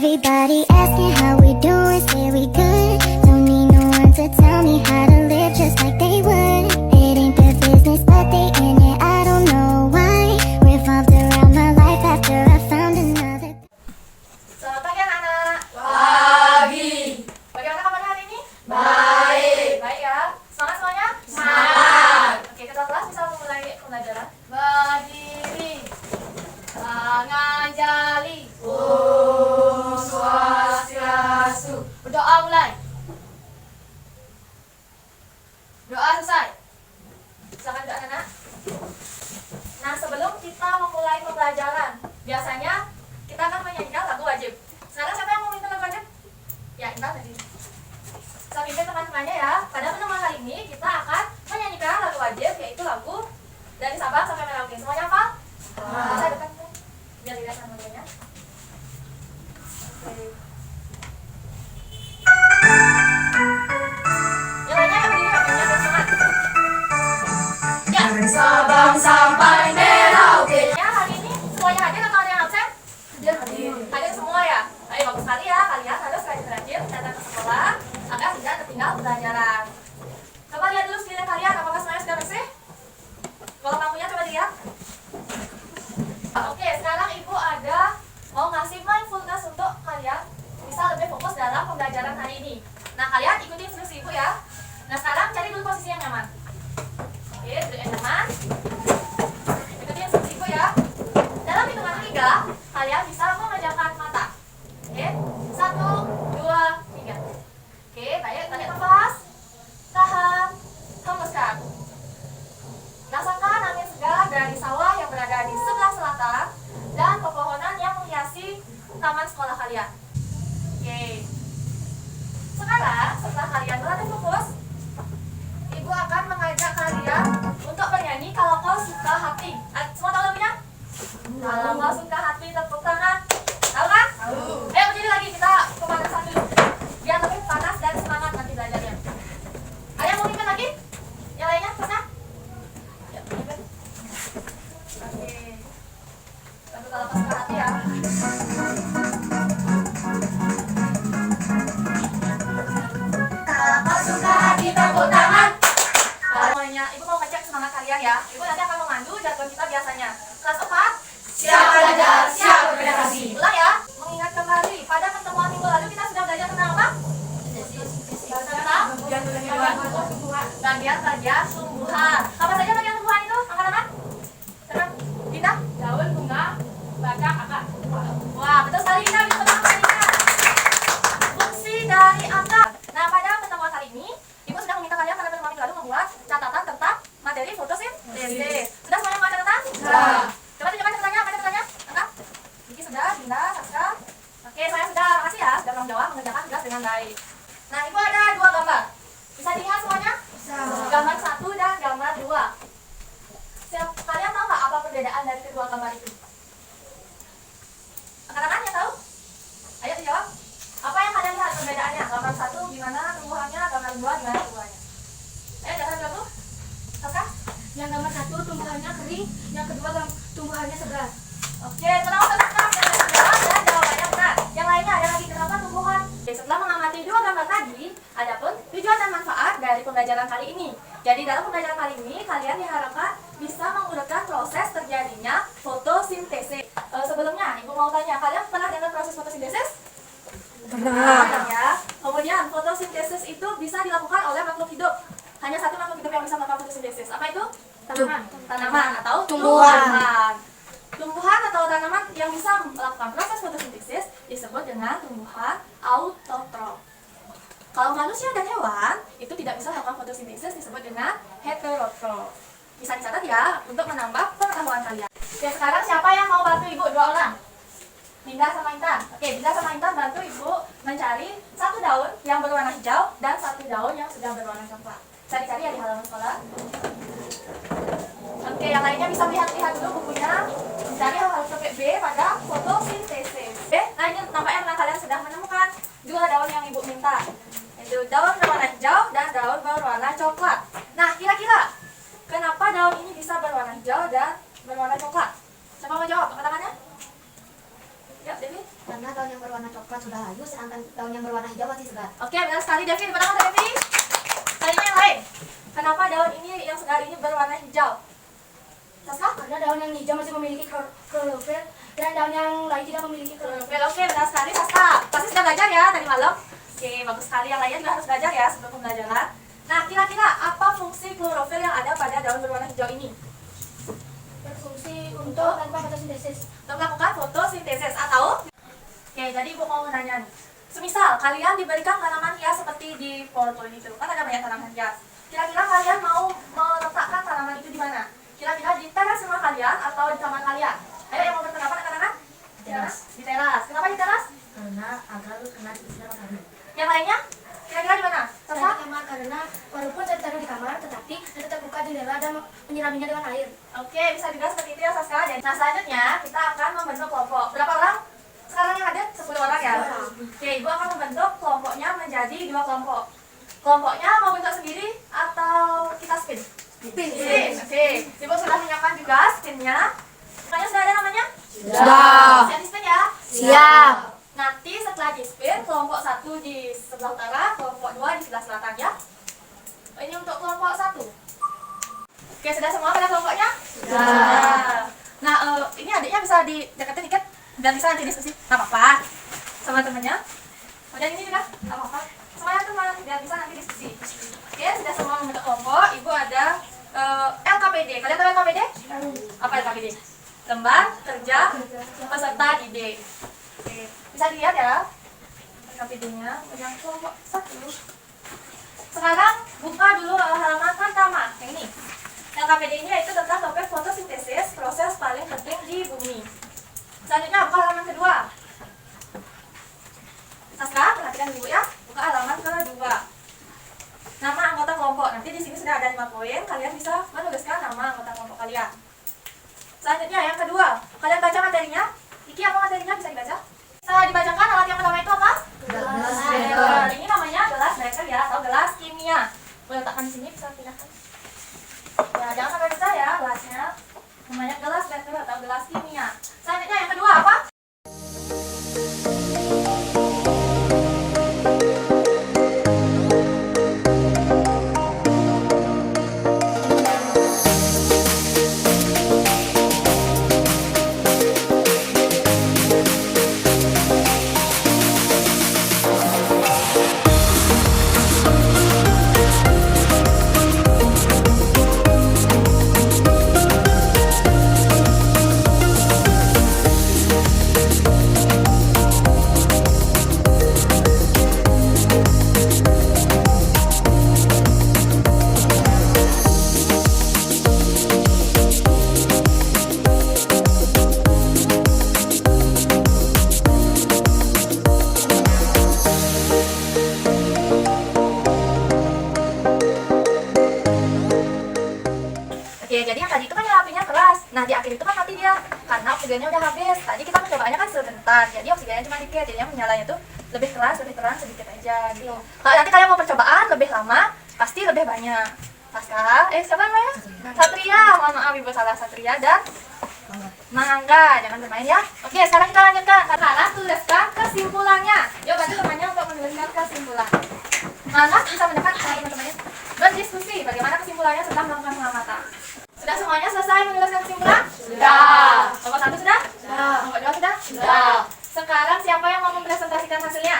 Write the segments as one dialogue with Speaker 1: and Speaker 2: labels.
Speaker 1: Everybody asking how we doing, say we good. Don't need no one to tell me how to live just like they would. It ain't their business, but they in it, I don't know why. Revolved around my life after I found another.
Speaker 2: Selamat pagi anak-anak.
Speaker 3: Pagi.
Speaker 2: Bagaimana kabarnya hari ini?
Speaker 3: Baik.
Speaker 2: Baik ya. Semangat semuanya?
Speaker 3: Semangat.
Speaker 2: Oke, ketua kelas bisa memulai pembelajaran.
Speaker 3: Berdiri. Tangan jali. Om Swastiastu. Berdoa mulai. Doa selesai.
Speaker 2: Silakan doa anak-anak. Nah, sebelum kita memulai pembelajaran, biasanya kita akan menyanyikan lagu wajib. Sekarang siapa yang mau minta lagu wajib? Ya, Intan tadi. Saya pimpin teman-temannya ya. Pada pertemuan hari ini kita akan menyanyikan lagu wajib, yaitu lagu dari Sabang sampai Merauke. Semuanya hafal? Bisa dekat kan? Biar dilihat sama temannya. Oke. Yang lainnya yang berdiri waktunya biar semangat. Ya.
Speaker 3: Dari Sabang sampai Merauke.
Speaker 2: Ya, hari ini semuanya hadir atau ada yang absen?
Speaker 3: Hadir.
Speaker 2: Hadir semua ya? Ayo bagus sekali ya, kalian harus rajin-rajin datang ke sekolah agar tidak tertinggal pelajaran. Coba lihat dulu sekeliling kalian, apakah semuanya sudah bersih? Kalau lampunya coba dilihat. Oke, sekarang ibu ada mau ngasih mindfulness untuk kalian bisa lebih fokus dalam pembelajaran hari ini. Nah, kalian ikuti instruksi ibu ya. Nah, sekarang cari dulu posisi yang nyaman. Oke, duduk yang nyaman. Ikuti instruksi ibu ya. Dalam hitungan 3, kalian bisa memejamkan mata. Oke, 1, 2, 3. Oke, baik, tarik nafas. Tahan, hembuskan. Rasakan angin segar dari sawah yang berada di sebelah selatan dan pepohonan yang menghiasi taman sekolah kalian. Oke. Sekarang, setelah kalian berlatih fokus, ibu akan mengajak kalian untuk bernyanyi Kalau Kau Suka Hati. Semua tahu lagunya? Kalau kau suka hati, tepuk tangan. Tahu kan?
Speaker 3: Tahu.
Speaker 2: Ayo berdiri lagi, kita pemanasan dulu biar lebih panas dan semangat nanti belajarnya. Ada yang mau mimpin lagi? Yang lainnya, bisa? Ya, mimpin. Oke. Bantu kalau kau suka hati ya.
Speaker 3: Kalau kau suka hati tepuk tangan.
Speaker 2: Semuanya, ibu mau ngecek semangat kalian ya. Ibu nanti akan memandu jargon kita biasanya. Kelas 4,
Speaker 3: Siap belajar, siap berprestasi.
Speaker 2: ulang ya. Mengingat kembali, pada pertemuan minggu lalu kita sudah belajar tentang apa? Tentang bagian-bagian tumbuhan. Apa saja bagian tumbuhan itu? Angkat-angkat. Tenang. Dina?
Speaker 3: Daun, bunga, batang, akar.
Speaker 2: Wah, betul sekali Dina. Bisa tenang Dina. Fungsi dari akar. Nah, pada pertemuan kali ini, Ibu sudah meminta kalian pada pertemuan minggu lalu membuat catatan tentang materi fotosintesis. Sudah semuanya membuat catatan?
Speaker 3: Sudah.
Speaker 2: Coba tunjukkan catatannya. Apa catatannya? Angkat. Diki sudah, Dinda, Sastra. Oke, saya sudah. Makasih ya. Sudah tanggung jawab mengerjakan tugas dengan baik. Nah, Ibu ada 2 gambar. Bisa dilihat semuanya? Gambar 1 dan gambar 2. Kalian tahu nggak apa perbedaan dari kedua gambar itu? Angkat-angkat yang tahu? Ayo dijawab. Apa yang kalian lihat perbedaannya? Gambar 1 gimana tumbuhannya, gambar 2 gimana tumbuhannya? Ayo jangan jawab tuh. Sastra?
Speaker 3: Yang gambar 1 tumbuhannya kering, yang kedua tumbuhannya segar.
Speaker 2: Oke, tenang tenang. Jawab dan jawabannya benar. Yang lainnya ada lagi kenapa tumbuhan? Oke, setelah mengamati 2 gambar tadi, adapun tujuan dan manfaat dari pembelajaran kali ini. Jadi dalam pembelajaran kali ini kalian diharapkan bisa mengurutkan proses terjadinya fotosintesis. Sebelumnya, Ibu mau tanya, kalian pernah dengar proses fotosintesis? Pernah ya. Kemudian fotosintesis itu bisa dilakukan oleh makhluk hidup. Hanya satu makhluk hidup yang bisa melakukan fotosintesis. Apa itu? Tanaman atau tumbuhan. Tumbuhan atau tanaman yang bisa melakukan proses fotosintesis disebut dengan tumbuhan autotrof. Kalau manusia dan hewan itu tidak bisa melakukan fotosintesis disebut dengan heterotrof. Bisa dicatat ya untuk menambah pengetahuan kalian. Oke, sekarang siapa yang mau bantu Ibu 2 orang? Dinda sama Intan. Oke, Dinda sama Intan bantu Ibu mencari 1 daun yang berwarna hijau dan 1 daun yang sudah berwarna coklat. Cari-cari ya di halaman sekolah. Oke, yang lainnya bisa lihat-lihat dulu bukunya. Mencari huruf B pada fotosintesis. Oke, nah ini nampaknya kalian sudah menemukan 2 daun yang Ibu minta. Itu daun berwarna hijau dan daun berwarna coklat. Nah, kira-kira kenapa daun ini bisa berwarna hijau dan berwarna coklat? Siapa mau jawab? Angkat tangannya. Ya, Devi.
Speaker 3: Karena daun yang berwarna coklat sudah layu, sedangkan daun yang berwarna hijau masih segar.
Speaker 2: Oke, benar sekali Devi. Tepuk tangan Devi. Selanjutnya yang lain. Kenapa daun ini yang segar ini berwarna hijau? Saska?
Speaker 3: Karena daun yang hijau masih memiliki klorofil dan daun yang lain tidak memiliki klorofil.
Speaker 2: Oke, benar sekali Saska. Pasti sudah belajar ya tadi malam. Oke, bagus sekali. Yang lainnya juga harus belajar ya sebelum pembelajaran. Nah, kira-kira apa fungsi klorofil yang ada pada daun berwarna hijau ini?
Speaker 3: Berfungsi untuk melakukan fotosintesis.
Speaker 2: Untuk melakukan fotosintesis atau? Oke, jadi Ibu mau menanya nih. Semisal kalian diberikan tanaman hias seperti di foto ini tuh, kan ada banyak tanaman hias. Kira-kira kalian mau meletakkan tanaman itu di mana? Kira-kira di teras rumah kalian atau di kamar kalian? Ayo yang mau berpendapat katakan?
Speaker 3: Teras.
Speaker 2: Di teras. Kenapa di teras?
Speaker 3: Karena agar kena sinar matahari.
Speaker 2: Yang lainnya? Kira-kira di mana?
Speaker 3: Saya
Speaker 2: Sasa?
Speaker 3: di kamar karena walaupun saya ditaruh di kamar, tetapi saya tetap buka jendela dan menyiraminya dengan air.
Speaker 2: Oke, bisa juga seperti itu ya Saska. Nah, selanjutnya kita akan membentuk kelompok. Berapa orang? Sekarang yang ada 10 orang ya?
Speaker 3: 10 orang.
Speaker 2: Oke, Ibu akan membentuk kelompoknya menjadi 2 kelompok. Kelompoknya mau bentuk sendiri atau kita spin? Spin. Oke, Ibu sudah menyiapkan juga spinnya. Semuanya sudah ada namanya?
Speaker 4: Sudah.
Speaker 2: Siap di spin ya?
Speaker 4: Siap.
Speaker 2: Nanti setelah di spin, kelompok 1 di sebelah utara, kelompok 2 di sebelah selatan ya. Ini untuk kelompok 1. Oke, sudah semua pada kelompoknya? Sudah. Nah, ini adiknya bisa dideketin dikit biar bisa nanti diskusi. Gak apa-apa. Sama temennya. Dan ini juga gak apa-apa. Semuanya teman biar bisa nanti diskusi. Oke, sudah semua membentuk kelompok. Ibu ada LKPD. Kalian tahu LKPD? Apa LKPD? Lembar kerja peserta didik. Oke, bisa dilihat ya LKPD-nya yang kelompok 1. Sekarang buka dulu halaman pertama yang ini. LKPD ini yaitu tentang topik fotosintesis, proses paling penting di bumi. Selanjutnya buka halaman kedua. Saska, perhatikan dulu ya. Buka halaman kedua. Nama anggota kelompok. Nanti di sini sudah ada 5 poin. Kalian bisa menuliskan nama anggota kelompok kalian. Selanjutnya yang kedua, kalian baca materinya. Iki apa materinya bisa dibaca? Bisa dibacakan. Alat yang pertama itu apa?
Speaker 3: Gelas
Speaker 2: Beker. Ini namanya gelas beker ya, atau gelas kimia. Boleh letakkan di sini, bisa pindahkan. Ya, jangan sampai pecah ya gelasnya. Namanya gelas beker atau gelas kimia. Selanjutnya yang kedua apa? Oke, jadi yang tadi itu kan apinya keras. Nah, di akhir itu kan mati dia karena oksigennya udah habis. Tadi kita mencobaannya kan sebentar, jadi oksigennya cuma dikit, jadinya menyalanya tuh lebih keras, lebih terang sedikit aja gitu. Kalau nanti kalian mau percobaan lebih lama, pasti lebih banyak. Saska, siapa namanya? Satria, mohon maaf ibu salah, Satria dan Mangga, jangan bermain ya. Oke, sekarang kita lanjutkan. Sekarang tuliskan kesimpulannya. Yuk bantu temannya untuk menuliskan kesimpulan. Mangga bisa mendekat sama teman-temannya. Berdiskusi bagaimana kesimpulannya setelah melakukan pengamatan. Sudah semuanya selesai menuliskan kesimpulan? Sudah. Kelompok 1 sudah? Sudah. Kelompok 2 sudah? Sudah. Sekarang siapa yang mau mempresentasikan hasilnya?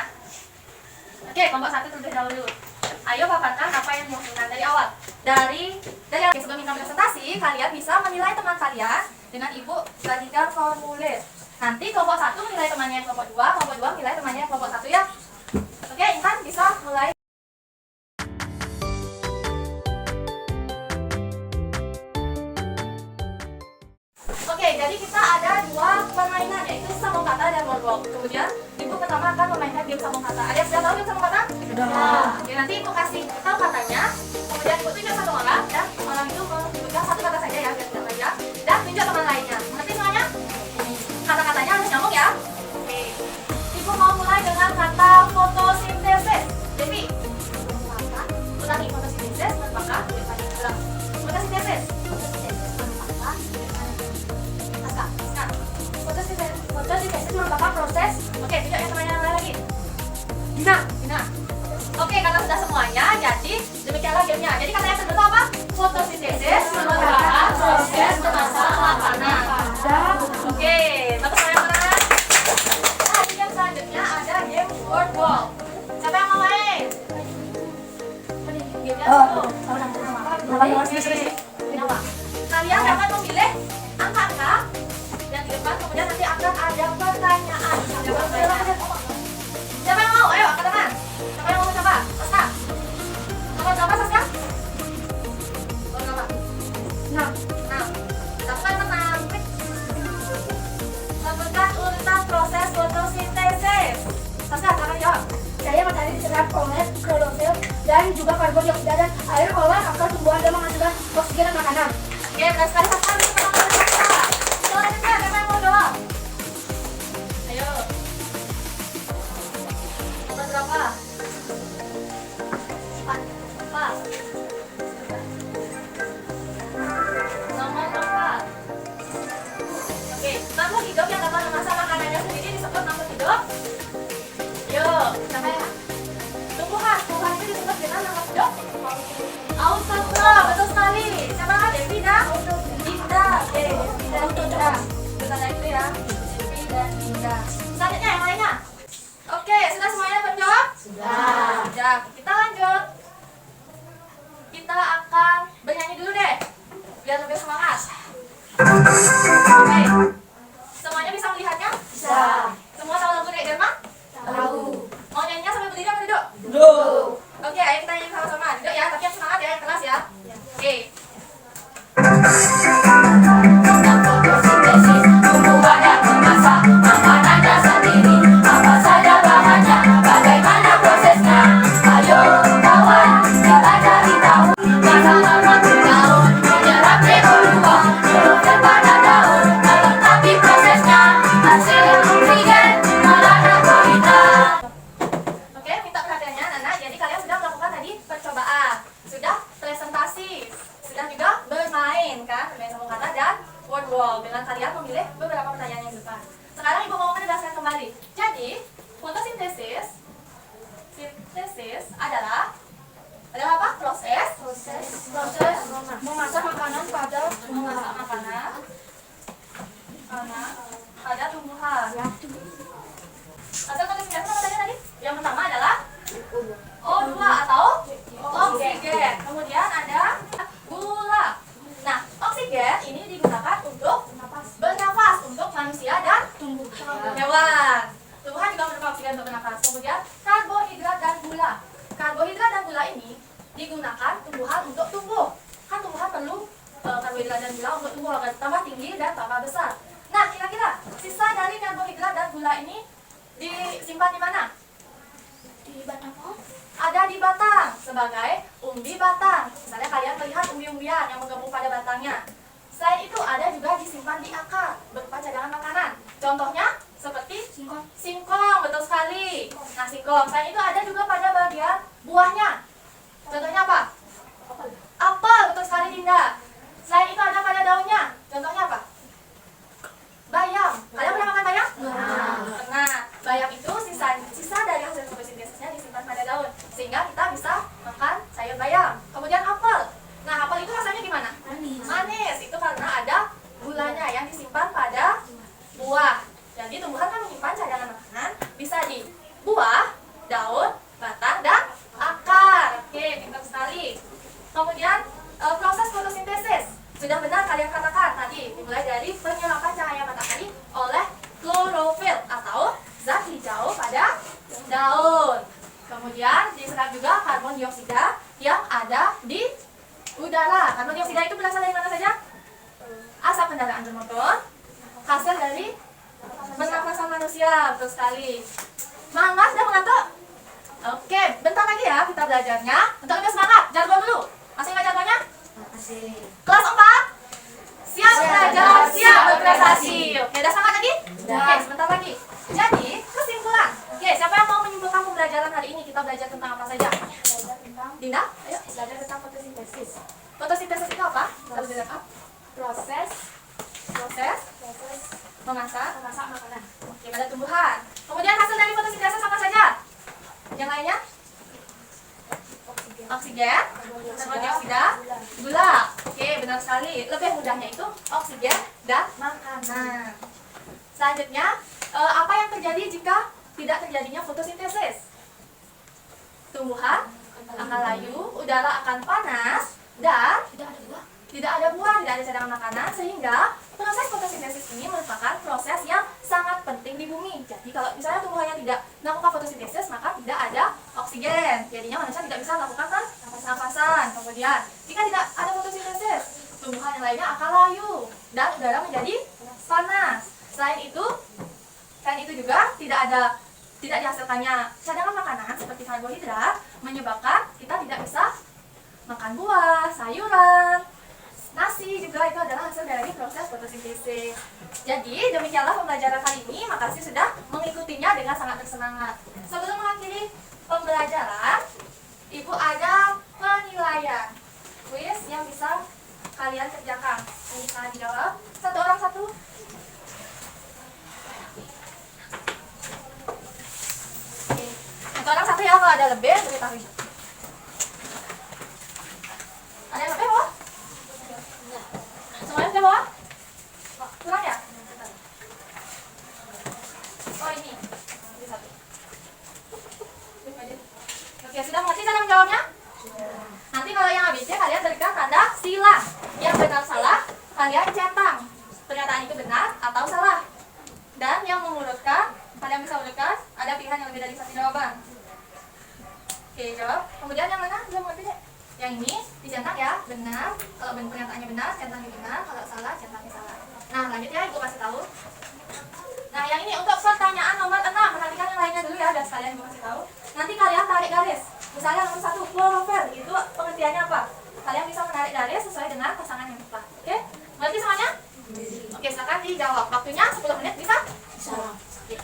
Speaker 2: Oke, kelompok 1 terlebih dahulu. Ayo paparkan apa yang dihasilkan dari awal. Dari sebelum kita presentasi, kalian bisa menilai teman kalian dengan ibu bagikan formulir. Nanti kelompok 1 menilai temannya yang kelompok 2, kelompok 2 menilai temannya yang kelompok 1 ya. Oke, Intan bisa mulai. Oke, jadi kita ada 2 permainan, yaitu sambung kata dan monolog. Kemudian ibu pertama akan memainkan game sambung kata. Ada yang sudah tahu game sambung kata?
Speaker 4: Sudah.
Speaker 2: Oke, nanti ibu kasih tahu katanya. Kemudian ibu tunjuk satu orang dan orang itu menyebutkan satu kata saja ya, biar tidak banyak. Dan tunjuk teman lainnya. Mengerti semuanya? Kata-katanya harus nyambung ya. Oke. Ibu mau mulai dengan kata fotosintesis. Devi. Ulangi fotosintesis merupakan fotosintesis. Fotosintesis merupakan proses. Oke, tunjuk yang namanya Dina. Oke, karena sudah semuanya, jadi demikianlah gamenya. Jadi kata yang kedua apa? Fotosintesis merupakan proses memasak makanan. Oke, bagus yang mana? Nah, di game selanjutnya ada game word wall. Siapa yang mau main? Gamenya dulu. Nama. Kalian dapat memilih angka-angka yang di depan, kemudian nanti akan ada pertanyaan. Siapa yang mau? Ayo, angkat tangan. Siapa yang mau mencoba? Saska. Nomor berapa, Saska? Nomor berapa? 6. Lakukan 6. Sebutkan urutan proses fotosintesis. Saska, silakan jawab.
Speaker 3: Cahaya matahari diserap oleh klorofil dan juga karbon dioksida dan air oleh akar tumbuhan dan menghasilkan oksigen dan makanan.
Speaker 2: Oke, benar sekali Saska. Selanjutnya, siapa yang mau jawab? Ayo. Nomor berapa? 4. Nomor 4. Oke, makhluk hidup yang dapat memasak makanannya sendiri disebut makhluk hidup. Yuk, siapa ya? Tumbuhan itu disebut dengan makhluk hidup. Autotrof, betul sekali. Siapa? Devi dan Dinda. Oke, Devi dan Dinda. Kita lihat itu ya. Devi dan Dinda. Selanjutnya yang lainnya. Oke, sudah semuanya menjawab? Sudah. Kita lanjut. Kita akan bernyanyi dulu deh, biar lebih semangat. Oke. Semuanya bisa melihatnya? Bisa. Semua tahu lagu Nek Derma? Tahu. Mau nyanyinya sambil berdiri apa duduk? Duduk. Oke, ayo kita nyanyi sama-sama. Duduk ya, tapi yang semangat ya, yang keras ya. Oke. Fotosintesis, tumbuhan yang memasak makanannya sendiri. Apa saja bahannya, bagaimana prosesnya? Ayo kawan, kita cari tahu. Masalah mati daun, menyerap CO2, turunkan pada daun, melengkapi prosesnya. Hasil oksigen, malah karbohidrat. Oke, minta perhatiannya anak-anak. Jadi kalian sudah melakukan tadi percobaan, sudah presentasi, sudah juga bermain kan, bermain sama kata dan word wall dengan kalian memilih beberapa pertanyaan yang depan. Sekarang ibu mau menegaskan kembali. Jadi fotosintesis adalah apa? Proses
Speaker 3: Memasak makanan pada
Speaker 2: memasak makanan pada tumbuhan. Hasil fotosintesis apa tadi? Yang pertama adalah O2 atau oksigen. Kemudian ada gula. Nah, oksigen ini digunakan untuk bernafas untuk manusia dan hewan. Tumbuhan juga menerima oksigen untuk bernafas. Kemudian karbohidrat dan gula. Karbohidrat dan gula ini digunakan tumbuhan untuk tumbuh. Kan tumbuhan perlu karbohidrat dan gula untuk tumbuh agar tambah tinggi dan tambah besar. Nah, kira-kira sisa dari karbohidrat dan gula ini disimpan di mana?
Speaker 3: di batang pohon.
Speaker 2: Ada di batang sebagai umbi batang. Misalnya kalian melihat umbi-umbian yang menggabung pada batangnya. Selain itu ada juga disimpan di akar berupa cadangan makanan. Contohnya seperti singkong, betul sekali. Nah, singkong. Selain itu ada juga pada bagian buahnya. Contohnya apa? Apel, betul sekali Dinda. Selain itu ada pada daunnya. Contohnya apa? Bayam. Kalian pernah makan bayam? Nah, bayam itu sisa dari hasil fotosintesisnya disimpan pada daun, sehingga kita bisa makan sayur bayam. Kemudian apel. Nah, apel itu rasanya gimana? Manis. Itu karena ada gulanya yang disimpan pada buah. Jadi tumbuhan kan menyimpan cadangan makanan bisa di buah, daun, batang, dan akar. Oke, pintar sekali. Kemudian proses fotosintesis sudah benar kalian katakan tadi, dimulai dari penyerapan cahaya matahari oleh klorofil atau zat hijau pada daun. Kemudian diserap juga karbon dioksida yang ada di udara. Karbon dioksida itu berasal dari mana saja? Asap kendaraan bermotor, hasil dari pernafasan manusia, betul sekali. Semangat dan mengantuk? Oke, bentar lagi ya kita belajarnya. Untuk lebih semangat, jargon dulu. Masih ingat jargonnya? Masih. Kelas 4? Siap belajar, siap berprestasi. Oke, udah semangat lagi? Oke, sebentar lagi. Jadi, kesimpulan. Oke, siapa yang mau menyimpulkan pembelajaran hari ini? Kita belajar tentang apa saja? Belajar tentang Dinda? Ayo, belajar tentang fotosintesis. Fotosintesis itu apa? Kita belajar apa? Proses memasak makanan. Oke, pada tumbuhan. Kemudian hasil dari fotosintesis apa saja? sekali. Lebih mudahnya itu oksigen dan makanan. Selanjutnya, apa yang terjadi jika tidak terjadinya fotosintesis? Tumbuhan akan layu, udara akan panas, dan tidak ada buah, tidak ada cadangan makanan, sehingga proses fotosintesis ini merupakan proses yang sangat penting di bumi. Jadi kalau misalnya tumbuhannya tidak melakukan fotosintesis, maka tidak ada oksigen. Jadinya manusia tidak bisa melakukan pernafasan. Kemudian, jika tidak ada fotosintesis, tumbuhan yang lainnya akan layu dan udara menjadi panas. Selain itu juga tidak dihasilkannya cadangan makanan seperti karbohidrat, menyebabkan kita tidak bisa makan buah, sayuran, nasi juga itu adalah hasil dari proses fotosintesis. Jadi demikianlah pembelajaran kali ini. Makasih sudah mengikutinya dengan sangat bersemangat. Sebelum mengakhiri pembelajaran, Ibu ada penilaian kuis yang bisa kalian kerjakan. Bisa dijawab satu orang satu. Oke. Satu orang satu ya, kalau ada lebih beritahu Ibu. Ada yang lebih Pak? Semuanya sudah bawa? Kurang ya? Oh ini satu. Oke, sudah mengerti cara menjawabnya? Nanti kalau yang habisnya kalian berikan tanda silang. Yang benar salah kalian centang pernyataan itu benar atau salah. Dan yang mengurutkan, kalian bisa urutkan, ada pilihan yang lebih dari satu jawaban. Oke, jawab. Kemudian yang mana? Belum mengerti deh. Yang ini dicetak ya, benar. Kalau pernyataannya benar, centangnya benar. Kalau salah, centangnya salah. Nah, lanjut ya, Ibu kasih tahu. Nah, yang ini untuk pertanyaan nomor 6. Perhatikan yang lainnya dulu ya, dan sekalian Ibu kasih tahu. Nanti kalian tarik garis. Misalnya nomor 1, klorofil. Itu pengertiannya apa? Kalian bisa menarik garis sesuai dengan pasangan yang tepat. Oke? Mengerti semuanya? Oke, silakan dijawab. Waktunya 10 menit, bisa? Bisa. Oke.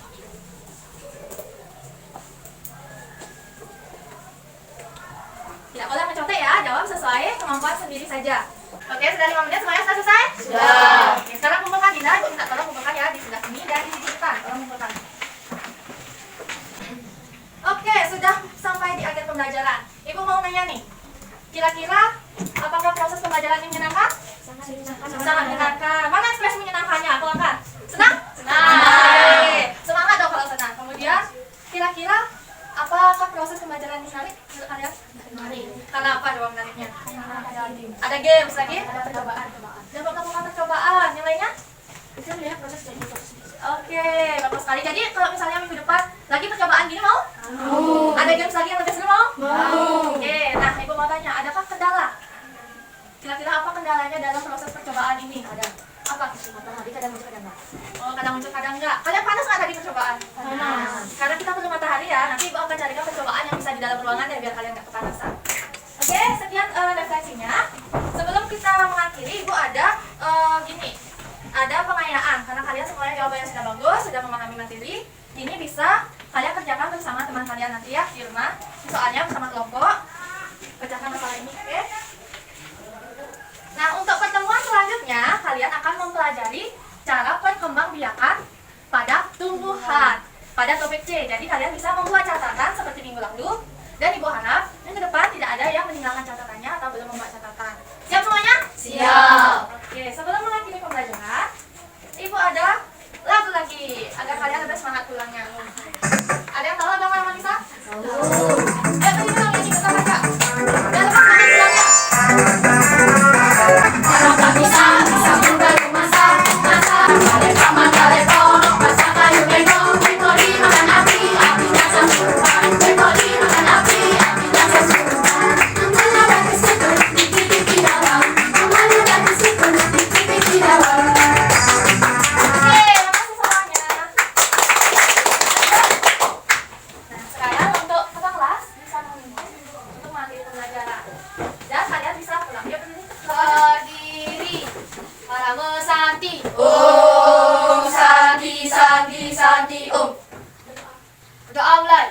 Speaker 2: Tidak boleh mencontek ya, jawab sesuai kemampuan sendiri saja. Oke, sudah 5 menit, semuanya sudah selesai? Sudah. Oke, sekarang kumpulkan Dinda, Ibu minta tolong kumpulkan ya di sebelah sini dan di sisi depan. Tolong kumpulkan. Oke, sudah sampai di akhir pembelajaran. Ibu mau nanya nih, kira-kira apakah proses pembelajaran ini menyenangkan? Sangat menyenangkan. Mana ekspresi menyenangkannya? Aku angkat. Senang? Senang. Semangat dong kalau senang. Kemudian, kira-kira apakah proses pembelajaran ini menarik menurut kalian? Menarik. Karena apa coba menariknya? Ada games lagi? Ada percobaan. Dan melakukan percobaan. Yang lainnya? Bisa melihat proses jadi proses. Oke, bagus sekali. Jadi kalau misalnya minggu depan lagi percobaan gini mau? Mau. Ada games lagi yang lebih seru mau? Mau. Oke, nah Ibu mau tanya, adakah kendala? Kira-kira apa kendalanya dalam proses percobaan ini? Ada. Apa? Matahari kadang muncul kadang enggak. Oh, kadang muncul kadang enggak. Kalian panas nggak tadi percobaan? Panas. Karena kita perlu matahari ya. Nanti Ibu akan carikan percobaan yang bisa di dalam ruangan ya biar kalian nggak kepanasan. Oke, sekian refleksinya. Sebelum kita mengakhiri, Ibu ada gini. Ada pengayaan karena kalian semuanya jawabannya sudah bagus, sudah memahami materi. Ini bisa kalian kerjakan bersama teman kalian nanti ya di rumah. Soalnya bersama kelompok. Pecahkan masalah ini, oke? Nah, untuk pertemuan selanjutnya kalian akan mempelajari cara perkembangbiakan pada tumbuhan pada topik C. Jadi kalian bisa membuat catatan seperti minggu lalu. Dan Ibu harap minggu depan tidak ada yang meninggalkan catatannya atau belum membuat catatan. Siap semuanya? Siap. Oke, sebelum mengakhiri pembelajaran, Ibu ada lagu lagi agar kalian lebih semangat pulangnya. Ada yang tahu lagu yang mana Lisa? Tahu. Ya, tadi bilang nyanyi bentar aja. Dan lepas semangat pulangnya. Kalau tak bisa bukan memasak, masak. Mandale kono, masak kayu bengong. Bikori makan api, apinya sambutan. Bikori makan api, apinya sambutan. Amalnya bagus itu, dikit-dikit dalam. Amalnya bagus itu, dikit-dikit dalam. Oke, makasih semuanya. Nah, sekarang untuk ketua kelas bisa memimpin untuk mengakhiri pembelajaran. Dan kalian bisa pulang. Yuk, berdiri. Para mesanti. Om Santi Santi Santi Om. Doa mulai.